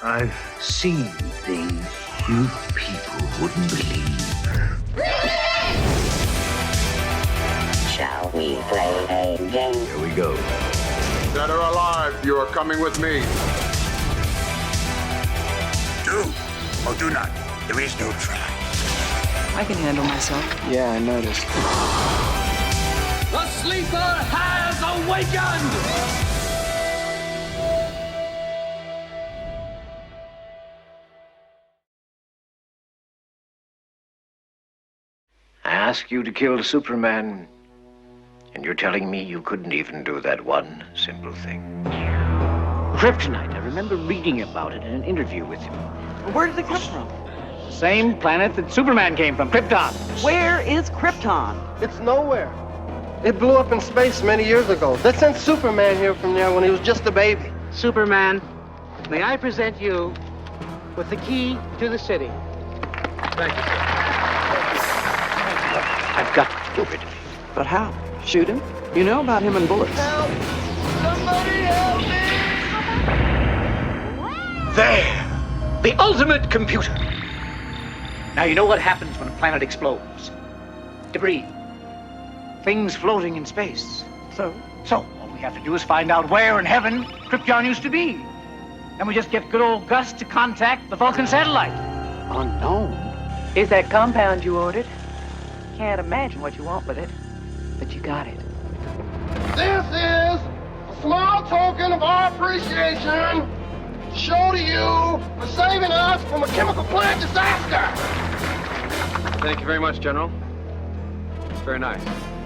I've seen things you people wouldn't believe. Shall we play a game? Here we go. Dead or alive, you are coming with me. Do or do not. There is no try. I can handle myself. Yeah, I noticed. The sleeper has awakened! I asked you to kill Superman, and you're telling me you couldn't even do that one simple thing. Kryptonite. I remember reading about it in an interview with him. Where did it come from? Same planet that Superman came from, Krypton. Where is Krypton? It's nowhere. It blew up in space many years ago. They sent Superman here from there when he was just a baby. Superman, may I present you with the key to the city? Thank you, sir. I've got to get rid of him. But how? Shoot him? You know about him and bullets. Help! Somebody help me! There! The ultimate computer! Now you know what happens when a planet explodes. Debris. Things floating in space. So all we have to do is find out where in heaven Krypton used to be. Then we just get good old Gus to contact the Vulcan satellite. Unknown? Is that compound you ordered? Can't imagine what you want with it, but you got it. This is a small token of our appreciation to show to you for saving us from a chemical plant disaster. Thank you very much, General. Very nice.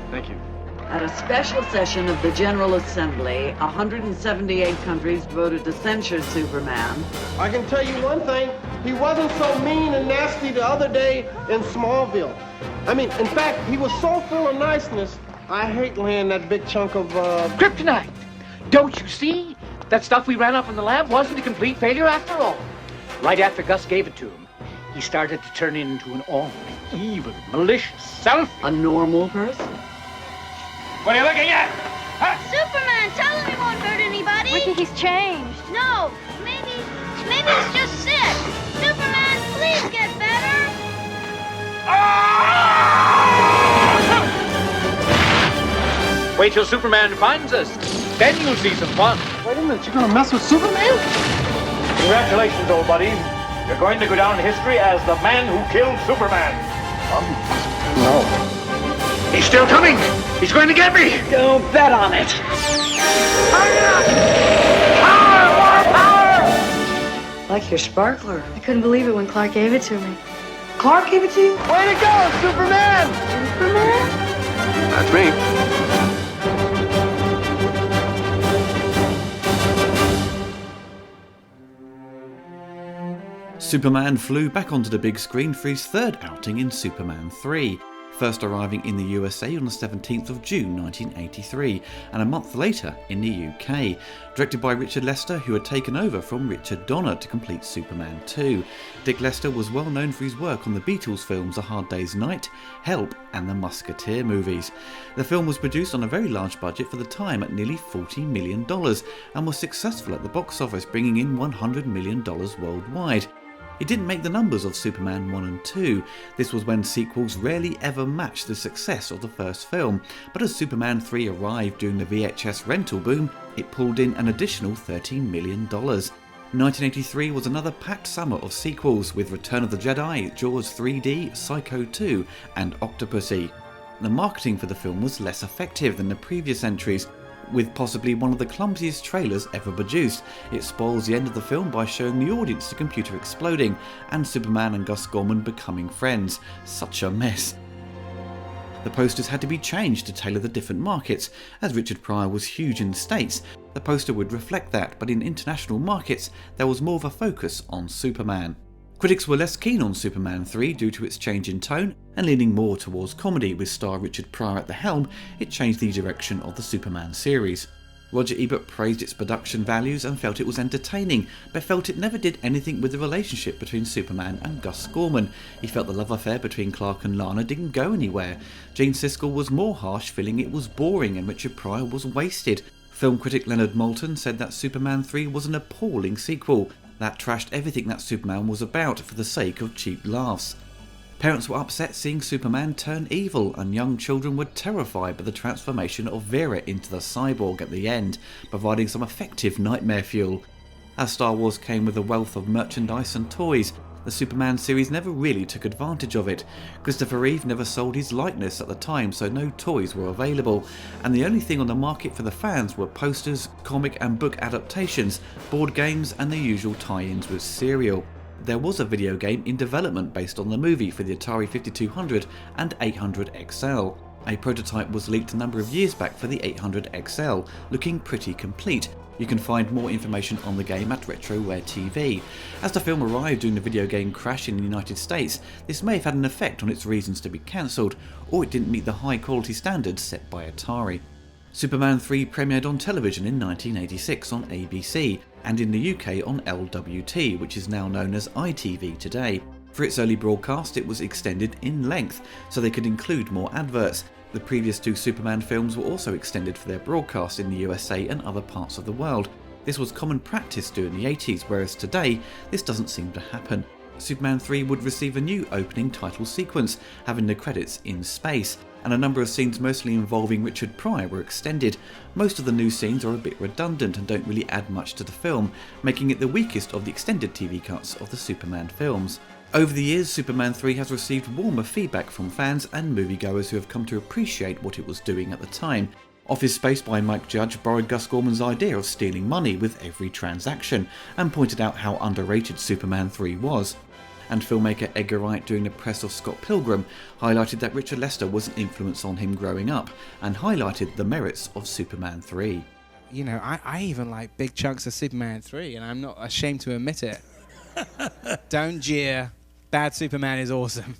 Thank you. At a special session of the General Assembly, 178 countries voted to censure Superman. I can tell you one thing, he wasn't so mean and nasty the other day in Smallville. I mean, in fact, he was so full of niceness, I hate laying that big chunk of, Kryptonite! Don't you see? That stuff we ran up in the lab wasn't a complete failure after all. Right after Gus gave it to him, he started to turn into an awfully evil, malicious, selfish... A normal person? What are you looking at? Huh? Superman, tell him he won't hurt anybody. We think he's changed. No, maybe he's just sick. Superman, please get better. Wait till Superman finds us. Then you'll see some fun. Wait a minute, you're gonna mess with Superman? Congratulations, old buddy. You're going to go down in history as the man who killed Superman. No. He's still coming. He's going to get me. Don't bet on it. Hurry up! Power! More power! Like your sparkler. I couldn't believe it when Clark gave it to me. Clark gave it to you? Way to go, Superman! Superman? That's me. Superman flew back onto the big screen for his third outing in Superman 3, first arriving in the USA on the 17th of June 1983, and a month later in the UK, directed by Richard Lester, who had taken over from Richard Donner to complete Superman 2. Dick Lester was well known for his work on the Beatles films A Hard Day's Night, Help and the Musketeer movies. The film was produced on a very large budget for the time at nearly $40 million, and was successful at the box office, bringing in $100 million worldwide. It didn't make the numbers of Superman 1 and 2. This was when sequels rarely ever matched the success of the first film, but as Superman 3 arrived during the VHS rental boom, it pulled in an additional $13 million. 1983 was another packed summer of sequels, with Return of the Jedi, Jaws 3D, Psycho 2 and Octopussy. The marketing for the film was less effective than the previous entries, with possibly one of the clumsiest trailers ever produced. It spoils the end of the film by showing the audience the computer exploding and Superman and Gus Gorman becoming friends. Such a mess. The posters had to be changed to tailor the different markets. As Richard Pryor was huge in the States, the poster would reflect that, but in international markets there was more of a focus on Superman. Critics were less keen on Superman 3 due to its change in tone and leaning more towards comedy. With star Richard Pryor at the helm, it changed the direction of the Superman series. Roger Ebert praised its production values and felt it was entertaining, but felt it never did anything with the relationship between Superman and Gus Gorman. He felt the love affair between Clark and Lana didn't go anywhere. Gene Siskel was more harsh, feeling it was boring, and Richard Pryor was wasted. Film critic Leonard Maltin said that Superman 3 was an appalling sequel. that trashed everything that Superman was about for the sake of cheap laughs. Parents were upset seeing Superman turn evil, and young children were terrified by the transformation of Vera into the cyborg at the end, providing some effective nightmare fuel. As Star Wars came with a wealth of merchandise and toys, the Superman series never really took advantage of it. Christopher Reeve never sold his likeness at the time, so no toys were available, and the only thing on the market for the fans were posters, comic and book adaptations, board games and the usual tie-ins with cereal. There was a video game in development based on the movie for the Atari 5200 and 800 XL. A prototype was leaked a number of years back for the 800 XL, looking pretty complete. You can find more information on the game at RetroWare TV. As the film arrived during the video game crash in the United States, this may have had an effect on its reasons to be cancelled, or it didn't meet the high quality standards set by Atari. Superman 3 premiered on television in 1986 on ABC, and in the UK on LWT, which is now known as ITV today. For its early broadcast, it was extended in length, so they could include more adverts. The previous 2 Superman films were also extended for their broadcast in the USA and other parts of the world. This was common practice during the 80s, whereas today, this doesn't seem to happen. Superman 3 would receive a new opening title sequence, having the credits in space, and a number of scenes mostly involving Richard Pryor were extended. Most of the new scenes are a bit redundant and don't really add much to the film, making it the weakest of the extended TV cuts of the Superman films. Over the years, Superman 3 has received warmer feedback from fans and moviegoers who have come to appreciate what it was doing at the time. Office Space by Mike Judge borrowed Gus Gorman's idea of stealing money with every transaction, and pointed out how underrated Superman 3 was. And filmmaker Edgar Wright, during the press of Scott Pilgrim, highlighted that Richard Lester was an influence on him growing up, and highlighted the merits of Superman 3. You know, I even like big chunks of Superman 3, and I'm not ashamed to admit it. Don't jeer. Bad Superman is awesome.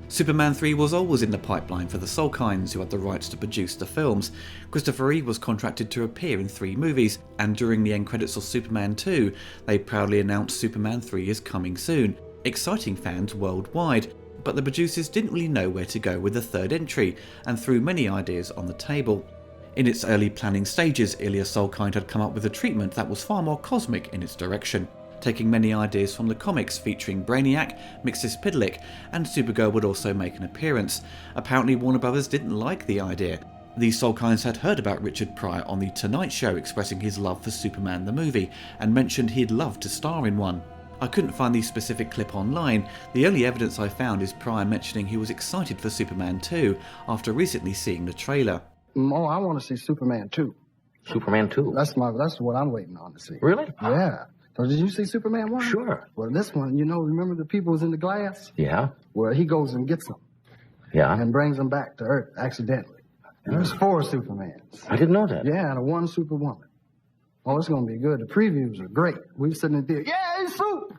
Superman 3 was always in the pipeline for the Salkinds, who had the rights to produce the films. Christopher Reeve was contracted to appear in 3 movies, and during the end credits of Superman 2, they proudly announced Superman 3 is coming soon, exciting fans worldwide. But the producers didn't really know where to go with the third entry, and threw many ideas on the table. In its early planning stages, Ilya Salkind had come up with a treatment that was far more cosmic in its direction, taking many ideas from the comics featuring Brainiac, Mxyzptlk, and Supergirl would also make an appearance. Apparently Warner Brothers didn't like the idea. The Salkinds had heard about Richard Pryor on The Tonight Show expressing his love for Superman the movie, and mentioned he'd love to star in one. I couldn't find the specific clip online. The only evidence I found is Pryor mentioning he was excited for Superman 2 after recently seeing the trailer. Oh, I want to see Superman 2. Superman 2? That's what I'm waiting on to see. Really? Yeah. So did you see Superman 1? Sure. Well, this one, remember the people who's in the glass? Yeah. Well, he goes and gets them. Yeah. And brings them back to Earth accidentally. And there's 4 Supermans. I didn't know that. Yeah, and 1 Superwoman. Oh, it's going to be good. The previews are great. We were sitting in there, yay, Soup!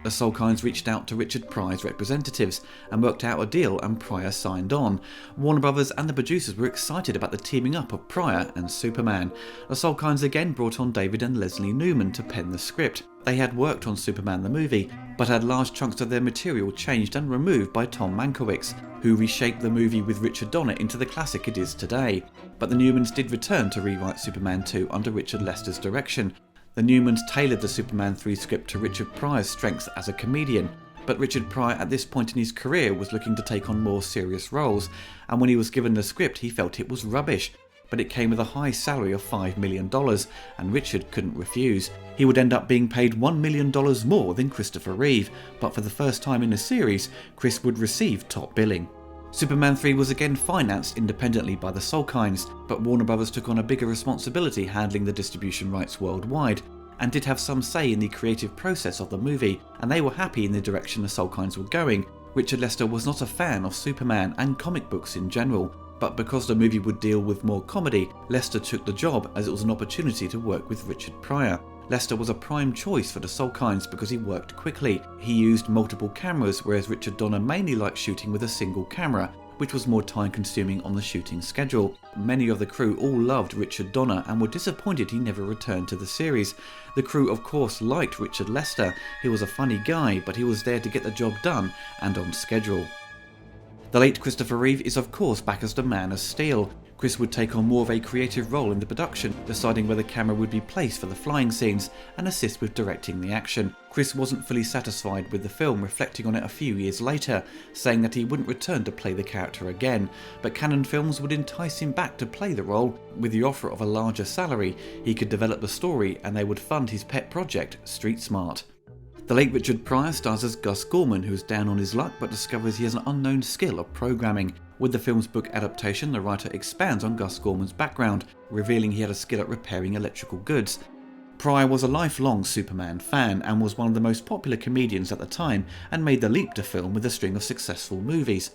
The Salkinds reached out to Richard Pryor's representatives and worked out a deal, and Pryor signed on. Warner Brothers and the producers were excited about the teaming up of Pryor and Superman. The Salkinds again brought on David and Leslie Newman to pen the script. They had worked on Superman the movie, but had large chunks of their material changed and removed by Tom Mankiewicz, who reshaped the movie with Richard Donner into the classic it is today. But the Newmans did return to rewrite Superman 2 under Richard Lester's direction. The Newmans tailored the Superman 3 script to Richard Pryor's strengths as a comedian, but Richard Pryor at this point in his career was looking to take on more serious roles, and when he was given the script he felt it was rubbish. But it came with a high salary of $5 million, and Richard couldn't refuse. He would end up being paid $1 million more than Christopher Reeve, but for the first time in the series, Chris would receive top billing. Superman 3 was again financed independently by the Salkinds, but Warner Brothers took on a bigger responsibility handling the distribution rights worldwide, and did have some say in the creative process of the movie, and they were happy in the direction the Salkinds were going. Richard Lester was not a fan of Superman and comic books in general, but because the movie would deal with more comedy, Lester took the job as it was an opportunity to work with Richard Pryor. Lester was a prime choice for the Salkinds because he worked quickly. He used multiple cameras, whereas Richard Donner mainly liked shooting with a single camera, which was more time consuming on the shooting schedule. Many of the crew all loved Richard Donner and were disappointed he never returned to the series. The crew of course liked Richard Lester. He was a funny guy, but he was there to get the job done and on schedule. The late Christopher Reeve is of course back as the Man of Steel. Chris would take on more of a creative role in the production, deciding where the camera would be placed for the flying scenes and assist with directing the action. Chris wasn't fully satisfied with the film, reflecting on it a few years later, saying that he wouldn't return to play the character again, but Cannon Films would entice him back to play the role. With the offer of a larger salary, he could develop the story and they would fund his pet project, Street Smart. The late Richard Pryor stars as Gus Gorman, who is down on his luck but discovers he has an unknown skill of programming. With the film's book adaptation, the writer expands on Gus Gorman's background, revealing he had a skill at repairing electrical goods. Pryor was a lifelong Superman fan and was one of the most popular comedians at the time and made the leap to film with a string of successful movies.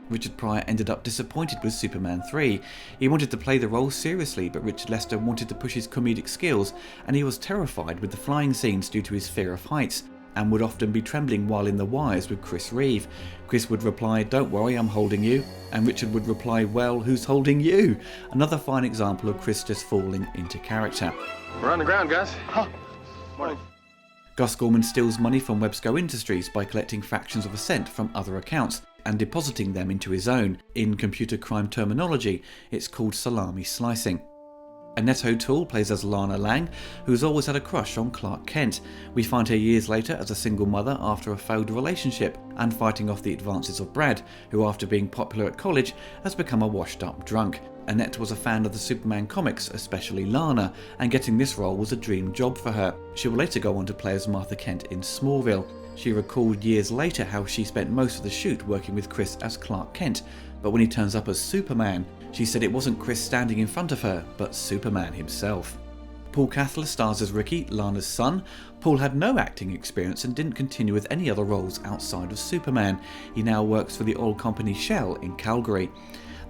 Richard Pryor ended up disappointed with Superman 3. He wanted to play the role seriously, but Richard Lester wanted to push his comedic skills, and he was terrified with the flying scenes due to his fear of heights, and would often be trembling while in the wires with Chris Reeve. Chris would reply, "Don't worry, I'm holding you," and Richard would reply, "Well, who's holding you?" Another fine example of Chris just falling into character. We're on the ground, Gus. Huh. Morning. Gus Gorman steals money from Websco Industries by collecting fractions of a cent from other accounts and depositing them into his own. In computer crime terminology, it's called salami slicing. Annette O'Toole plays as Lana Lang, who's always had a crush on Clark Kent. We find her years later as a single mother after a failed relationship and fighting off the advances of Brad, who after being popular at college has become a washed-up drunk. Annette was a fan of the Superman comics, especially Lana, and getting this role was a dream job for her. She will later go on to play as Martha Kent in Smallville. She recalled years later how she spent most of the shoot working with Chris as Clark Kent, but when he turns up as Superman, she said it wasn't Chris standing in front of her, but Superman himself. Paul Cathler stars as Ricky, Lana's son. Paul had no acting experience and didn't continue with any other roles outside of Superman. He now works for the oil company Shell in Calgary.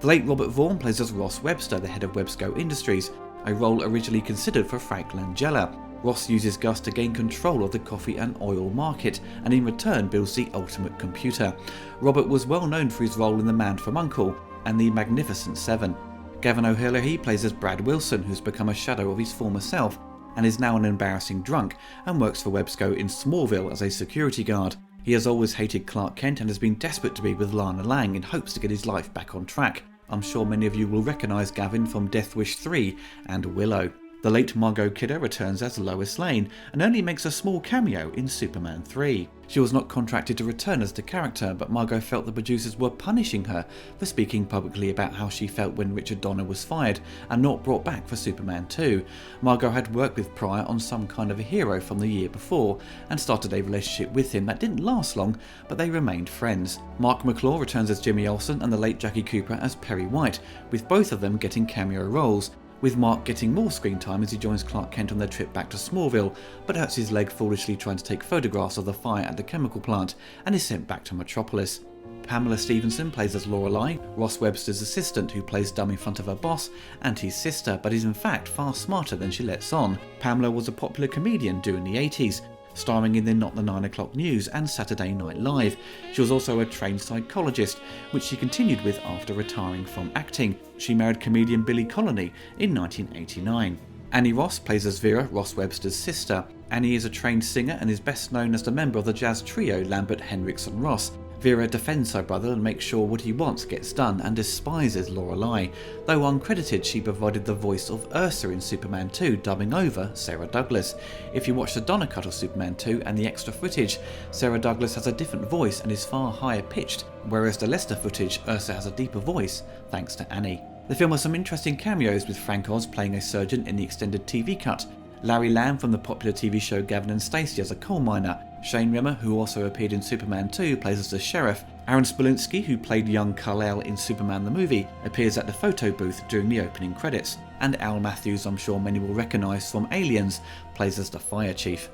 The late Robert Vaughn plays as Ross Webster, the head of Websco Industries, a role originally considered for Frank Langella. Ross uses Gus to gain control of the coffee and oil market, and in return builds the ultimate computer. Robert was well known for his role in The Man from U.N.C.L.E. and The Magnificent Seven. Gavin O'Herlihy plays as Brad Wilson, who's become a shadow of his former self, and is now an embarrassing drunk, and works for Websco in Smallville as a security guard. He has always hated Clark Kent and has been desperate to be with Lana Lang in hopes to get his life back on track. I'm sure many of you will recognise Gavin from Death Wish 3 and Willow. The late Margot Kidder returns as Lois Lane and only makes a small cameo in Superman 3. She was not contracted to return as the character, but Margot felt the producers were punishing her for speaking publicly about how she felt when Richard Donner was fired and not brought back for Superman 2. Margot had worked with Pryor on Some Kind of a Hero from the year before and started a relationship with him that didn't last long, but they remained friends. Mark McClure returns as Jimmy Olsen and the late Jackie Cooper as Perry White, with both of them getting cameo roles, with Mark getting more screen time as he joins Clark Kent on their trip back to Smallville, but hurts his leg foolishly trying to take photographs of the fire at the chemical plant and is sent back to Metropolis. Pamela Stevenson plays as Lorelei, Ross Webster's assistant who plays dumb in front of her boss and his sister, but is in fact far smarter than she lets on. Pamela was a popular comedian during the 80s, starring in the Not the 9 O'Clock News and Saturday Night Live. She was also a trained psychologist, which she continued with after retiring from acting. She married comedian Billy Connolly in 1989. Annie Ross plays as Vera, Ross Webster's sister. Annie is a trained singer and is best known as the member of the jazz trio Lambert, Hendricks and Ross. Vera defends her brother and makes sure what he wants gets done and despises Lorelei. Though uncredited, she provided the voice of Ursa in Superman 2, dubbing over Sarah Douglas. If you watch the Donner cut of Superman 2 and the extra footage, Sarah Douglas has a different voice and is far higher pitched, whereas the Lester footage, Ursa has a deeper voice, thanks to Annie. The film has some interesting cameos, with Frank Oz playing a surgeon in the extended TV cut, Larry Lamb from the popular TV show Gavin and Stacey as a coal miner, Shane Rimmer, who also appeared in Superman 2, plays as the sheriff, Aaron Spelunski, who played young Kal-El in Superman the movie, appears at the photo booth during the opening credits, and Al Matthews, I'm sure many will recognise from Aliens, plays as the fire chief.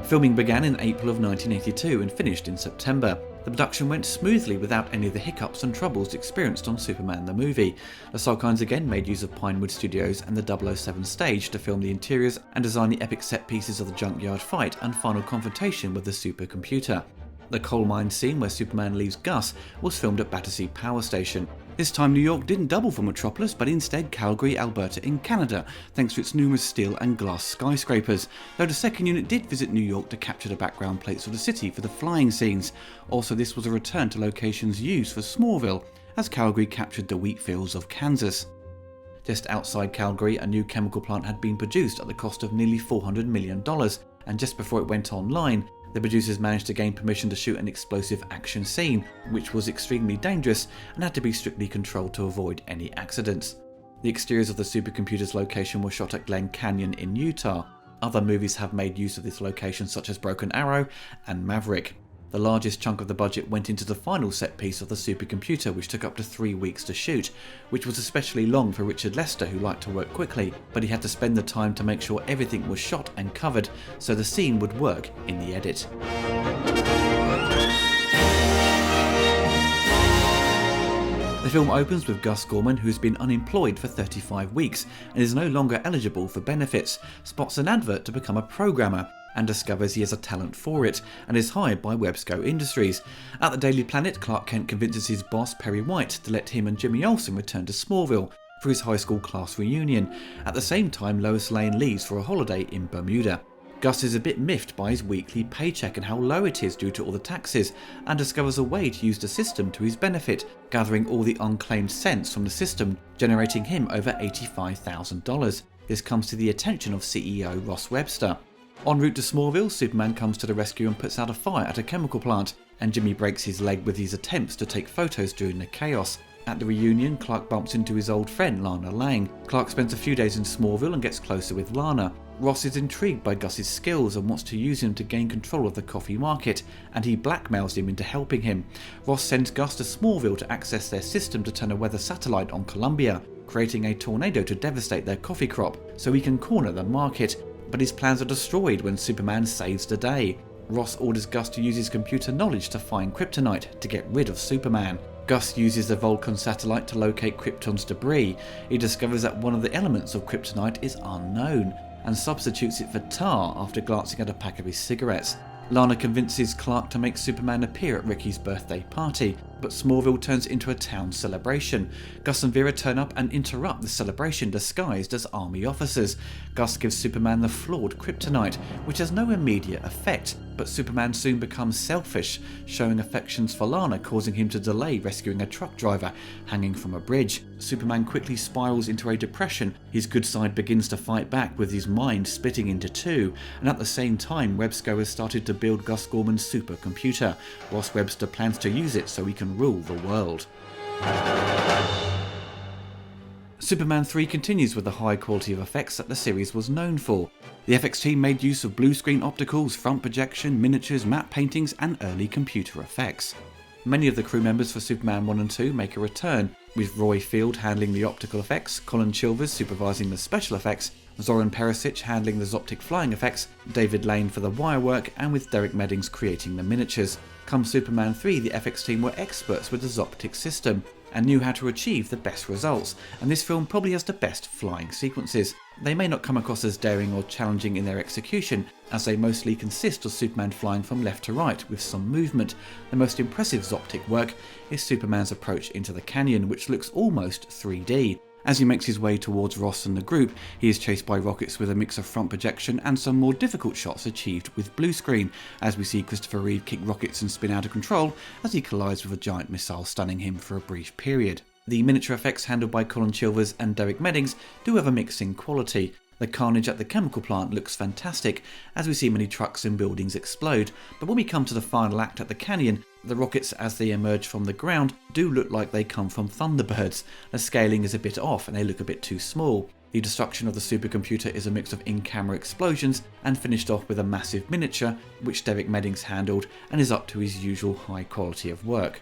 Filming began in April of 1982 and finished in September. The production went smoothly without any of the hiccups and troubles experienced on Superman the movie. The Salkinds again made use of Pinewood Studios and the 007 stage to film the interiors and design the epic set pieces of the junkyard fight and final confrontation with the supercomputer. The coal mine scene where Superman leaves Gus was filmed at Battersea Power Station. This time New York didn't double for Metropolis, but instead Calgary, Alberta in Canada, thanks to its numerous steel and glass skyscrapers, though the second unit did visit New York to capture the background plates of the city for the flying scenes. Also, this was a return to locations used for Smallville, as Calgary captured the wheat fields of Kansas. Just outside Calgary, a new chemical plant had been produced at the cost of nearly $400 million, and just before it went online, the producers managed to gain permission to shoot an explosive action scene, which was extremely dangerous and had to be strictly controlled to avoid any accidents. The exteriors of the supercomputer's location were shot at Glen Canyon in Utah. Other movies have made use of this location, such as Broken Arrow and Maverick. The largest chunk of the budget went into the final set piece of the supercomputer, which took up to 3 weeks to shoot, which was especially long for Richard Lester, who liked to work quickly, but he had to spend the time to make sure everything was shot and covered so the scene would work in the edit. The film opens with Gus Gorman, who's been unemployed for 35 weeks and is no longer eligible for benefits, spots an advert to become a programmer, and discovers he has a talent for it, and is hired by Websco Industries. At the Daily Planet, Clark Kent convinces his boss, Perry White, to let him and Jimmy Olsen return to Smallville for his high school class reunion. At the same time, Lois Lane leaves for a holiday in Bermuda. Gus is a bit miffed by his weekly paycheck and how low it is due to all the taxes, and discovers a way to use the system to his benefit, gathering all the unclaimed cents from the system, generating him over $85,000. This comes to the attention of CEO Ross Webster. En route to Smallville, Superman comes to the rescue and puts out a fire at a chemical plant, and Jimmy breaks his leg with his attempts to take photos during the chaos. At the reunion, Clark bumps into his old friend Lana Lang. Clark spends a few days in Smallville and gets closer with Lana. Ross is intrigued by Gus's skills and wants to use him to gain control of the coffee market, and he blackmails him into helping him. Ross sends Gus to Smallville to access their system to turn a weather satellite on Columbia, creating a tornado to devastate their coffee crop so he can corner the market. But his plans are destroyed when Superman saves the day. Ross orders Gus to use his computer knowledge to find kryptonite to get rid of Superman. Gus uses the Vulcan satellite to locate Krypton's debris. He discovers that one of the elements of kryptonite is unknown, and substitutes it for tar after glancing at a pack of his cigarettes. Lana convinces Clark to make Superman appear at Ricky's birthday party, but Smallville turns into a town celebration. Gus and Vera turn up and interrupt the celebration disguised as army officers. Gus gives Superman the flawed kryptonite, which has no immediate effect, but Superman soon becomes selfish, showing affections for Lana, causing him to delay rescuing a truck driver hanging from a bridge. Superman quickly spirals into a depression. His good side begins to fight back with his mind splitting into two, and at the same time Websco has started to build Gus Gorman's supercomputer. Ross Webster plans to use it so he can rule the world. Superman 3 continues with the high quality of effects that the series was known for. The FX team made use of blue screen opticals, front projection, miniatures, matte paintings and early computer effects. Many of the crew members for Superman 1 and 2 make a return, with Roy Field handling the optical effects, Colin Chilvers supervising the special effects, Zoran Perisic handling the Zoptic flying effects, David Lane for the wire work, and with Derek Meddings creating the miniatures. Come Superman 3, the FX team were experts with the Zoptic system, and knew how to achieve the best results, and this film probably has the best flying sequences. They may not come across as daring or challenging in their execution, as they mostly consist of Superman flying from left to right with some movement. The most impressive Zoptic work is Superman's approach into the canyon, which looks almost 3D. As he makes his way towards Ross and the group, he is chased by rockets with a mix of front projection and some more difficult shots achieved with blue screen, as we see Christopher Reeve kick rockets and spin out of control as he collides with a giant missile, stunning him for a brief period. The miniature effects handled by Colin Chilvers and Derek Meddings do have a mix in quality. The carnage at the chemical plant looks fantastic, as we see many trucks and buildings explode, but when we come to the final act at the canyon, the rockets as they emerge from the ground do look like they come from Thunderbirds. The scaling is a bit off and they look a bit too small. The destruction of the supercomputer is a mix of in-camera explosions and finished off with a massive miniature, which Derek Meddings handled and is up to his usual high quality of work.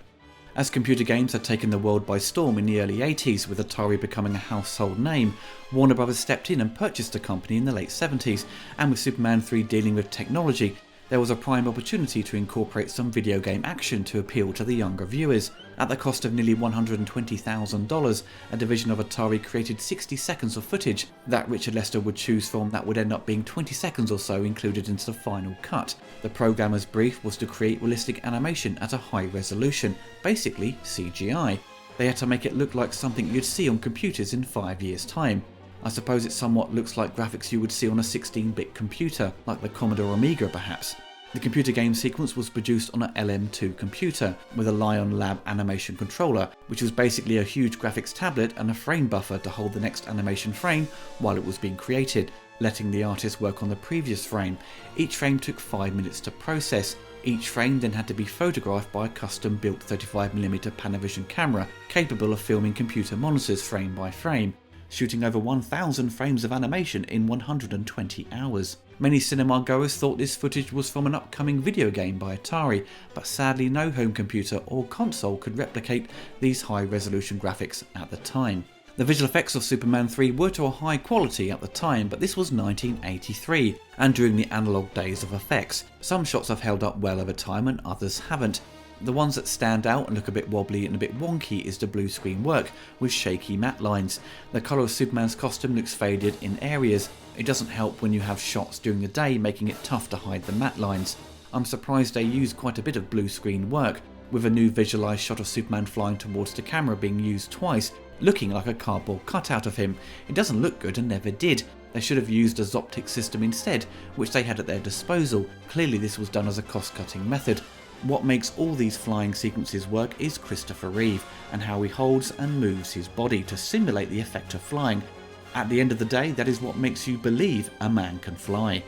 As computer games had taken the world by storm in the early 80s, with Atari becoming a household name, Warner Bros. Stepped in and purchased the company in the late 70s, and with Superman 3 dealing with technology, there was a prime opportunity to incorporate some video game action to appeal to the younger viewers. At the cost of nearly $120,000, a division of Atari created 60 seconds of footage that Richard Lester would choose from that would end up being 20 seconds or so included into the final cut. The programmer's brief was to create realistic animation at a high resolution, basically CGI. They had to make it look like something you'd see on computers in 5 years' time. I suppose it somewhat looks like graphics you would see on a 16-bit computer, like the Commodore Amiga perhaps. The computer game sequence was produced on an LM2 computer with a Lion Lab animation controller, which was basically a huge graphics tablet and a frame buffer to hold the next animation frame while it was being created, letting the artist work on the previous frame. Each frame took 5 minutes to process. Each frame then had to be photographed by a custom-built 35mm Panavision camera capable of filming computer monitors frame by frame, shooting over 1,000 frames of animation in 120 hours. Many cinema goers thought this footage was from an upcoming video game by Atari, but sadly no home computer or console could replicate these high-resolution graphics at the time. The visual effects of Superman 3 were to a high quality at the time, but this was 1983, and during the analogue days of effects. Some shots have held up well over time and others haven't. The ones that stand out and look a bit wobbly and a bit wonky is the blue screen work, with shaky matte lines. The colour of Superman's costume looks faded in areas. It doesn't help when you have shots during the day, making it tough to hide the matte lines. I'm surprised they use quite a bit of blue screen work, with a new visualised shot of Superman flying towards the camera being used twice, looking like a cardboard cutout of him. It doesn't look good and never did. They should have used a Zoptic system instead, which they had at their disposal. Clearly this was done as a cost-cutting method. What makes all these flying sequences work is Christopher Reeve, and how he holds and moves his body to simulate the effect of flying. At the end of the day, that is what makes you believe a man can fly.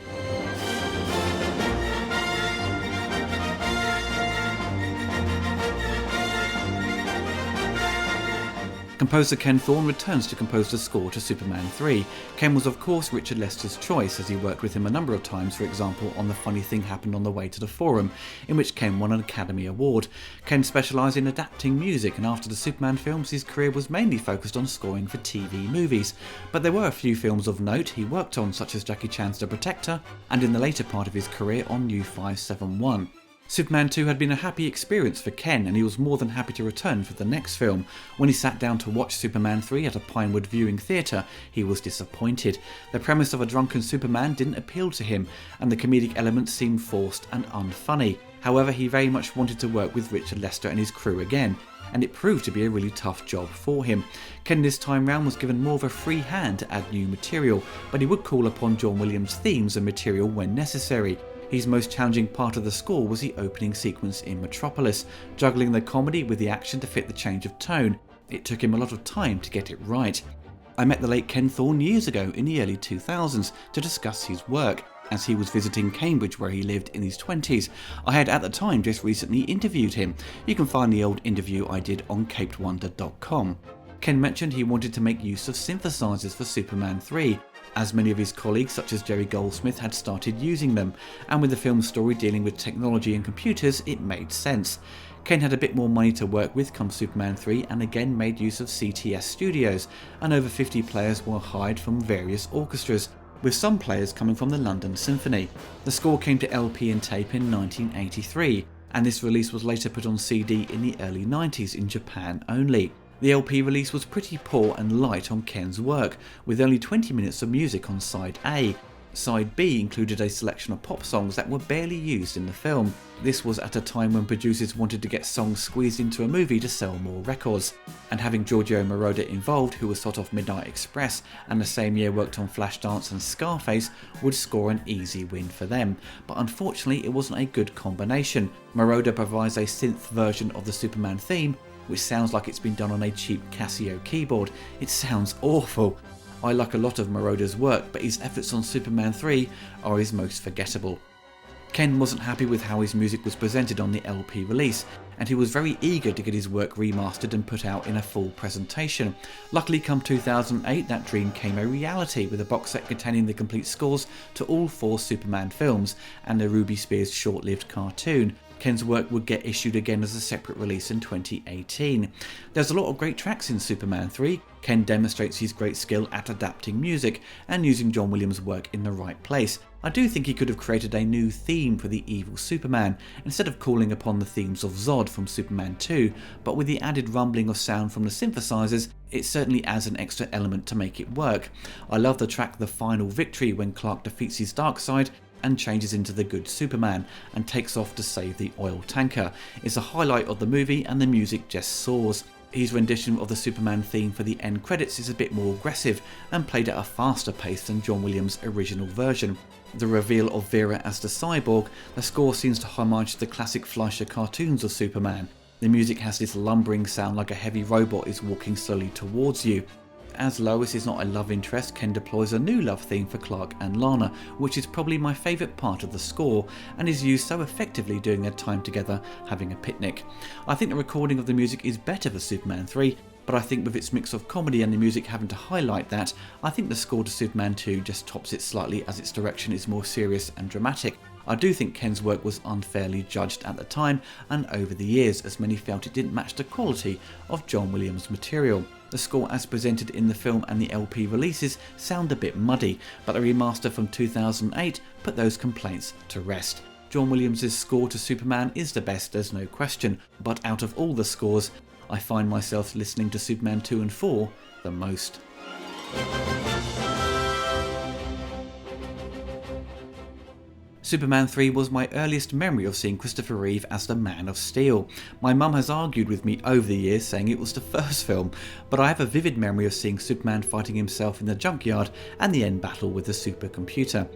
Composer Ken Thorne returns to compose the score to Superman 3. Ken was of course Richard Lester's choice, as he worked with him a number of times, for example on The Funny Thing Happened on the Way to the Forum, in which Ken won an Academy Award. Ken specialised in adapting music, and after the Superman films his career was mainly focused on scoring for TV movies. But there were a few films of note he worked on, such as Jackie Chan's The Protector, and in the later part of his career on U-571. Superman 2 had been a happy experience for Ken, and he was more than happy to return for the next film. When he sat down to watch Superman 3 at a Pinewood viewing theatre, he was disappointed. The premise of a drunken Superman didn't appeal to him, and the comedic elements seemed forced and unfunny. However, he very much wanted to work with Richard Lester and his crew again, and it proved to be a really tough job for him. Ken this time round was given more of a free hand to add new material, but he would call upon John Williams' themes and material when necessary. His most challenging part of the score was the opening sequence in Metropolis, juggling the comedy with the action to fit the change of tone. It took him a lot of time to get it right. I met the late Ken Thorne years ago in the early 2000s to discuss his work, as he was visiting Cambridge where he lived in his 20s. I had at the time just recently interviewed him. You can find the old interview I did on capedwonder.com. Ken mentioned he wanted to make use of synthesizers for Superman 3, as many of his colleagues such as Jerry Goldsmith had started using them, and with the film's story dealing with technology and computers it made sense. Ken had a bit more money to work with come Superman 3 and again made use of CTS Studios, and over 50 players were hired from various orchestras, with some players coming from the London Symphony. The score came to LP and tape in 1983, and this release was later put on CD in the early 90s in Japan only. The LP release was pretty poor and light on Ken's work, with only 20 minutes of music on Side A. Side B included a selection of pop songs that were barely used in the film. This was at a time when producers wanted to get songs squeezed into a movie to sell more records, and having Giorgio Moroder involved, who was hot off Midnight Express and the same year worked on Flashdance and Scarface, would score an easy win for them. But unfortunately it wasn't a good combination. Moroder provides a synth version of the Superman theme, which sounds like it's been done on a cheap Casio keyboard. It sounds awful. I like a lot of Moroder's work, but his efforts on Superman 3 are his most forgettable. Ken wasn't happy with how his music was presented on the LP release, and he was very eager to get his work remastered and put out in a full presentation. Luckily, come 2008, that dream came a reality with a box set containing the complete scores to all 4 Superman films and the Ruby Spears short-lived cartoon. Ken's work would get issued again as a separate release in 2018. There's a lot of great tracks in Superman 3. Ken demonstrates his great skill at adapting music and using John Williams' work in the right place. I do think he could have created a new theme for the evil Superman, instead of calling upon the themes of Zod from Superman 2, but with the added rumbling of sound from the synthesizers, it certainly adds an extra element to make it work. I love the track The Final Victory, when Clark defeats his dark side and changes into the good Superman and takes off to save the oil tanker. It's a highlight of the movie and the music just soars. His rendition of the Superman theme for the end credits is a bit more aggressive and played at a faster pace than John Williams' original version. The reveal of Vera as the cyborg, the score seems to homage the classic Fleischer cartoons of Superman. The music has this lumbering sound like a heavy robot is walking slowly towards you. As Lois is not a love interest, Ken deploys a new love theme for Clark and Lana, which is probably my favourite part of the score, and is used so effectively during their time together having a picnic. I think the recording of the music is better for Superman 3, but I think with its mix of comedy and the music having to highlight that, I think the score to Superman 2 just tops it slightly as its direction is more serious and dramatic. I do think Ken's work was unfairly judged at the time and over the years, as many felt it didn't match the quality of John Williams' material. The score as presented in the film and the LP releases sound a bit muddy, but the remaster from 2008 put those complaints to rest. John Williams' score to Superman is the best, there's no question, but out of all the scores, I find myself listening to Superman 2 and 4 the most. Superman 3 was my earliest memory of seeing Christopher Reeve as the Man of Steel. My mum has argued with me over the years saying it was the first film, but I have a vivid memory of seeing Superman fighting himself in the junkyard and the end battle with the supercomputer.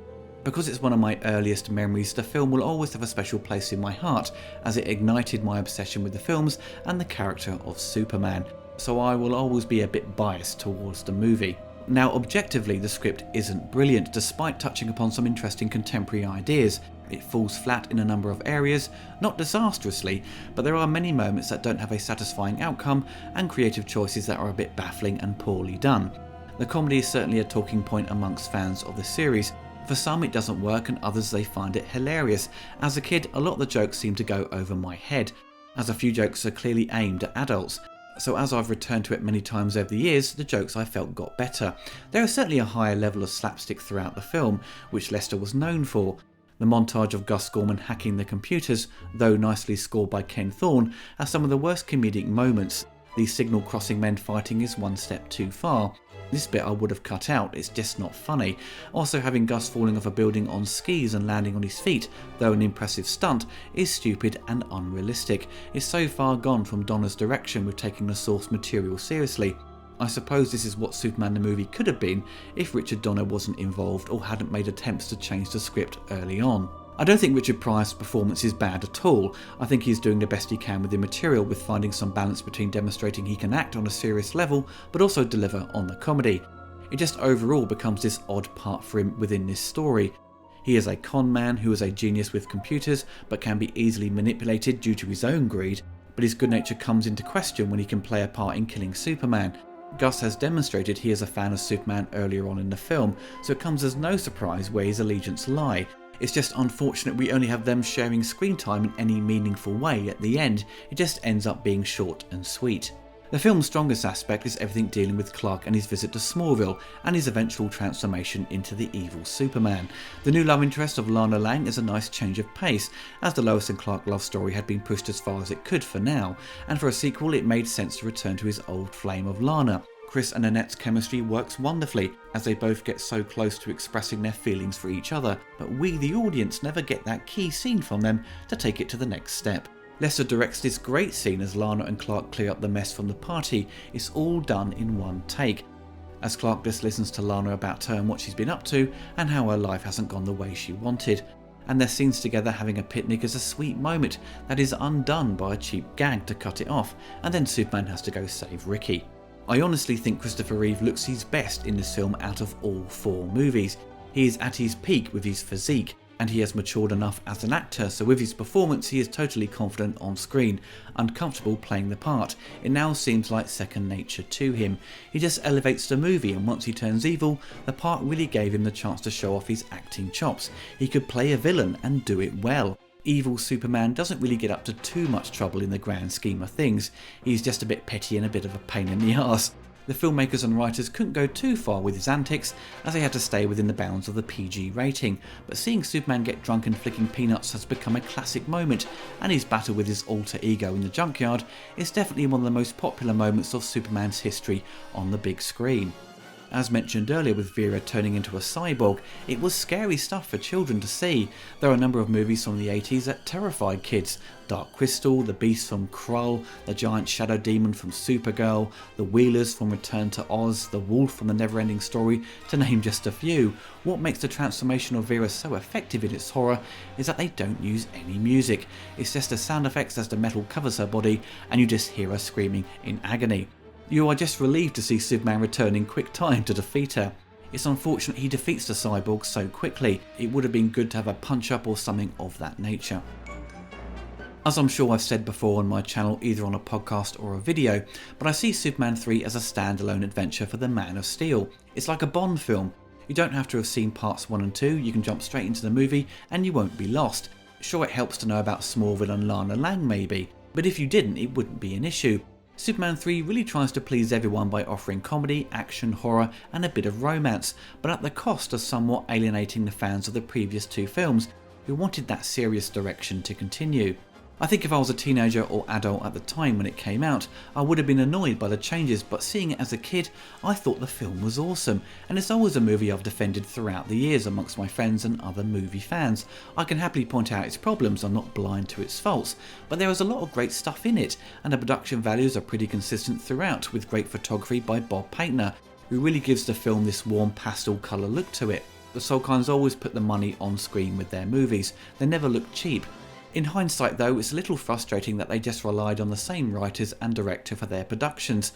Because it's one of my earliest memories, the film will always have a special place in my heart, as it ignited my obsession with the films and the character of Superman, so I will always be a bit biased towards the movie. Now, objectively, the script isn't brilliant, despite touching upon some interesting contemporary ideas. It falls flat in a number of areas, not disastrously, but there are many moments that don't have a satisfying outcome and creative choices that are a bit baffling and poorly done. The comedy is certainly a talking point amongst fans of the series. For some it doesn't work and others they find it hilarious. As a kid, a lot of the jokes seem to go over my head, as a few jokes are clearly aimed at adults. So as I've returned to it many times over the years, the jokes I felt got better. There is certainly a higher level of slapstick throughout the film, which Lester was known for. The montage of Gus Gorman hacking the computers, though nicely scored by Ken Thorne, has some of the worst comedic moments. The signal crossing men fighting is one step too far. This bit I would have cut out, it's just not funny. Also, having Gus falling off a building on skis and landing on his feet, though an impressive stunt, is stupid and unrealistic. It's so far gone from Donner's direction with taking the source material seriously. I suppose this is what Superman the movie could have been if Richard Donner wasn't involved or hadn't made attempts to change the script early on. I don't think Richard Pryor's performance is bad at all. I think he's doing the best he can with the material, with finding some balance between demonstrating he can act on a serious level but also deliver on the comedy. It just overall becomes this odd part for him within this story. He is a con man who is a genius with computers but can be easily manipulated due to his own greed, but his good nature comes into question when he can play a part in killing Superman. Gus has demonstrated he is a fan of Superman earlier on in the film, so it comes as no surprise where his allegiance lie. It's just unfortunate we only have them sharing screen time in any meaningful way at the end. It just ends up being short and sweet. The film's strongest aspect is everything dealing with Clark and his visit to Smallville and his eventual transformation into the evil Superman. The new love interest of Lana Lang is a nice change of pace, as the Lois and Clark love story had been pushed as far as it could for now, and for a sequel it made sense to return to his old flame of Lana. Chris and Annette's chemistry works wonderfully, as they both get so close to expressing their feelings for each other, but we the audience never get that key scene from them to take it to the next step. Lester directs this great scene as Lana and Clark clear up the mess from the party. It's all done in one take, as Clark just listens to Lana about her and what she's been up to and how her life hasn't gone the way she wanted. And their scenes together having a picnic is a sweet moment that is undone by a cheap gag to cut it off, and then Superman has to go save Ricky. I honestly think Christopher Reeve looks his best in this film out of all four movies. He is at his peak with his physique, and he has matured enough as an actor, so with his performance he is totally confident on screen and comfortable playing the part. It now seems like second nature to him. He just elevates the movie, and once he turns evil, the part really gave him the chance to show off his acting chops. He could play a villain and do it well. Evil Superman doesn't really get up to too much trouble in the grand scheme of things. He's just a bit petty and a bit of a pain in the arse. The filmmakers and writers couldn't go too far with his antics, as they had to stay within the bounds of the PG rating, but seeing Superman get drunk and flicking peanuts has become a classic moment, and his battle with his alter ego in the junkyard is definitely one of the most popular moments of Superman's history on the big screen. As mentioned earlier with Vera turning into a cyborg, it was scary stuff for children to see. There are a number of movies from the 80s that terrified kids. Dark Crystal, the Beast from Krull, the Giant Shadow Demon from Supergirl, the Wheelers from Return to Oz, the Wolf from The Neverending Story, to name just a few. What makes the transformation of Vera so effective in its horror is that they don't use any music. It's just the sound effects as the metal covers her body and you just hear her screaming in agony. You are just relieved to see Superman return in quick time to defeat her. It's unfortunate he defeats the cyborg so quickly. It would have been good to have a punch-up or something of that nature. As I'm sure I've said before on my channel, either on a podcast or a video, but I see Superman 3 as a standalone adventure for the Man of Steel. It's like a Bond film. You don't have to have seen parts 1 and 2, you can jump straight into the movie and you won't be lost. Sure, it helps to know about Smallville and Lana Lang maybe, but if you didn't, it wouldn't be an issue. Superman 3 really tries to please everyone by offering comedy, action, horror and a bit of romance, but at the cost of somewhat alienating the fans of the previous 2 films, who wanted that serious direction to continue. I think if I was a teenager or adult at the time when it came out, I would have been annoyed by the changes, but seeing it as a kid, I thought the film was awesome, and it's always a movie I've defended throughout the years amongst my friends and other movie fans. I can happily point out its problems, I'm not blind to its faults, but there is a lot of great stuff in it, and the production values are pretty consistent throughout, with great photography by Bob Paintner, who really gives the film this warm pastel colour look to it. The Salkinds always put the money on screen with their movies, they never look cheap. In hindsight though, it's a little frustrating that they just relied on the same writers and director for their productions.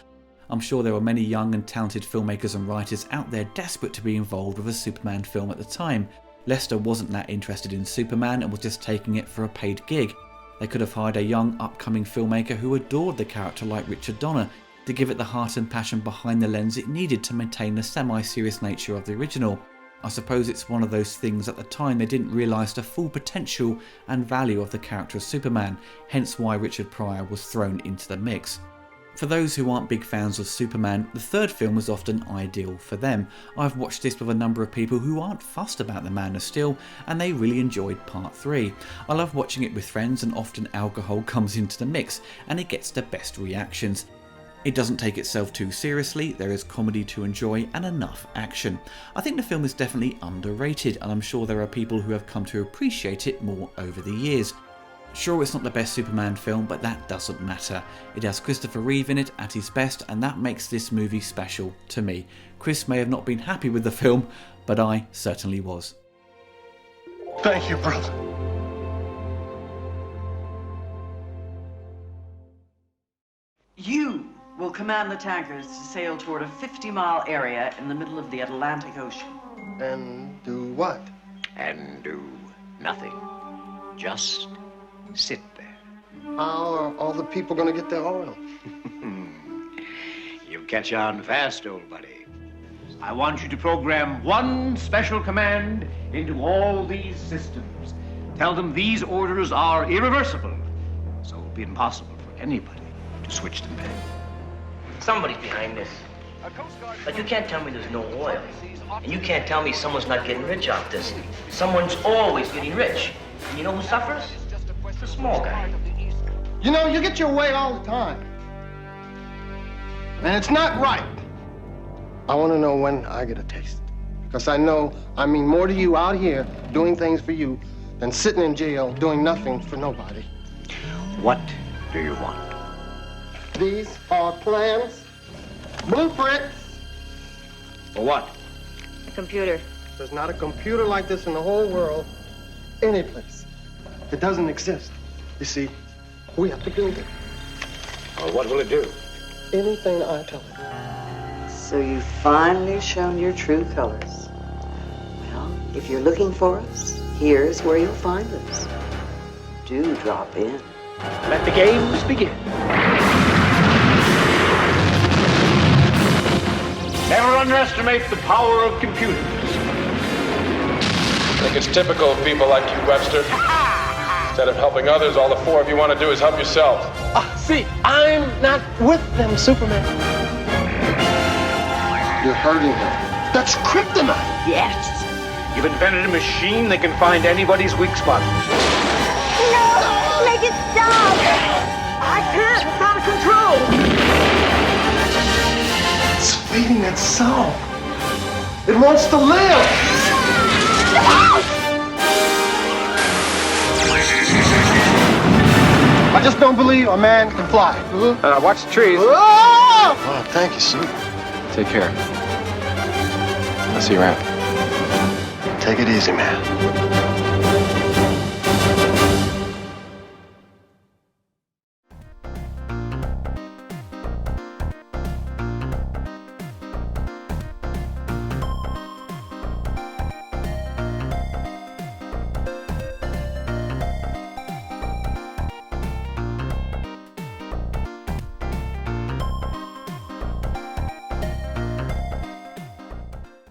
I'm sure there were many young and talented filmmakers and writers out there desperate to be involved with a Superman film at the time. Lester wasn't that interested in Superman and was just taking it for a paid gig. They could have hired a young upcoming filmmaker who adored the character like Richard Donner to give it the heart and passion behind the lens it needed to maintain the semi-serious nature of the original. I suppose it's one of those things at the time they didn't realise the full potential and value of the character of Superman, hence why Richard Pryor was thrown into the mix. For those who aren't big fans of Superman, the third film was often ideal for them. I've watched this with a number of people who aren't fussed about the Man of Steel and they really enjoyed part 3. I love watching it with friends and often alcohol comes into the mix and it gets the best reactions. It doesn't take itself too seriously, there is comedy to enjoy and enough action. I think the film is definitely underrated and I'm sure there are people who have come to appreciate it more over the years. Sure, it's not the best Superman film, but that doesn't matter. It has Christopher Reeve in it at his best and that makes this movie special to me. Chris may have not been happy with the film, but I certainly was. Thank you, brother. You will command the tankers to sail toward a 50-mile area in the middle of the Atlantic Ocean. And do what? And do nothing. Just sit there. How are all the people going to get their oil? You catch on fast, old buddy. I want you to program one special command into all these systems. Tell them these orders are irreversible, so it will be impossible for anybody to switch them back. Somebody's behind this. But you can't tell me there's no oil. And you can't tell me someone's not getting rich off this. Someone's always getting rich. And you know who suffers? The small guy. You know, you get your way all the time. And it's not right. I want to know when I get a taste. Because I know I mean more to you out here doing things for you than sitting in jail doing nothing for nobody. What do you want? These are plans, blueprints. For what? A computer. There's not a computer like this in the whole world, any place. It doesn't exist. You see, we have to build it. Well, what will it do? Anything I tell it. So you've finally shown your true colors. Well, if you're looking for us, here's where you'll find us. Do drop in. Let the games begin. Never underestimate the power of computers. I think it's typical of people like you, Webster. Instead of helping others, all the 4 of you want to do is help yourself. See, I'm not with them, Superman. You're hurting them. That's kryptonite. Yes. You've invented a machine that can find anybody's weak spot. No! Make it stop! I can't. It's out of control. It's feeding its soul. It wants to live. I just don't believe a man can fly. Watch the trees. Oh, thank you, sir. Take care. I'll see you around. Take it easy, man.